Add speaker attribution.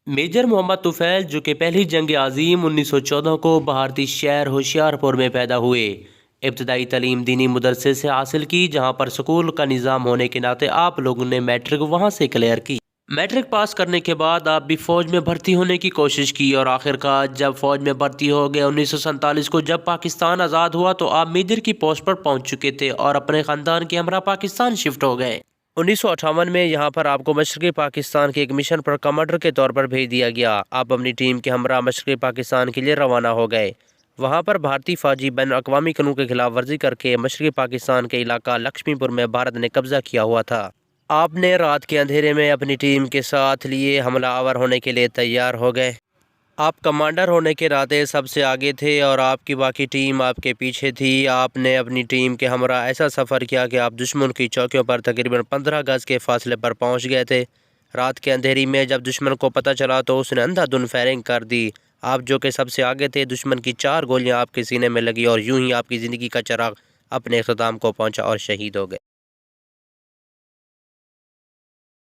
Speaker 1: Major محمد طفیل جو کہ پہلی جنگ عظیم 1914 کو بھارتی شہر ہوشیارپور میں پیدا ہوئے، ابتدائی تعلیم دینی مدرسے سے حاصل کی، جہاں پر سکول کا نظام ہونے کے ناطے آپ لوگوں نے میٹرک وہاں سے کلیئر کی۔ میٹرک پاس کرنے کے بعد آپ بھی فوج میں بھرتی ہونے کی کوشش کی اور آخرکار جب فوج میں بھرتی ہو گئے 1947 کو جب پاکستان آزاد ہوا تو آپ میجر کی پوسٹ پر پہنچ چکے تھے اور اپنے خاندان کے ہمراہ پاکستان شفٹ ہو گئے۔ 1958 میں یہاں پر آپ کو مشرقی پاکستان کے ایک مشن پر کمانڈر کے طور پر بھیج دیا گیا۔ آپ اپنی ٹیم کے ہمراہ مشرقی پاکستان کے لیے روانہ ہو گئے۔ وہاں پر بھارتی فوجی بین الاقوامی قانون کی خلاف ورزی کر کے مشرقی پاکستان کے علاقہ لکشمی پور میں بھارت نے قبضہ کیا ہوا تھا۔ آپ نے رات کے اندھیرے میں اپنی ٹیم کے ساتھ لیے حملہ آور ہونے کے لیے تیار ہو گئے۔ آپ کمانڈر ہونے کے ناطے سب سے آگے تھے اور آپ کی باقی ٹیم آپ کے پیچھے تھی۔ آپ نے اپنی ٹیم کے ہمراہ ایسا سفر کیا کہ آپ دشمن کی چوکیوں پر تقریباً 15 گز کے فاصلے پر پہنچ گئے تھے۔ رات کے اندھیری میں جب دشمن کو پتہ چلا تو اس نے اندھا دھند فائرنگ کر دی۔ آپ جو کہ سب سے آگے تھے، دشمن کی 4 گولیاں آپ کے سینے میں لگی اور یوں ہی آپ کی زندگی کا چراغ اپنے اختتام کو پہنچا اور شہید ہو گئے۔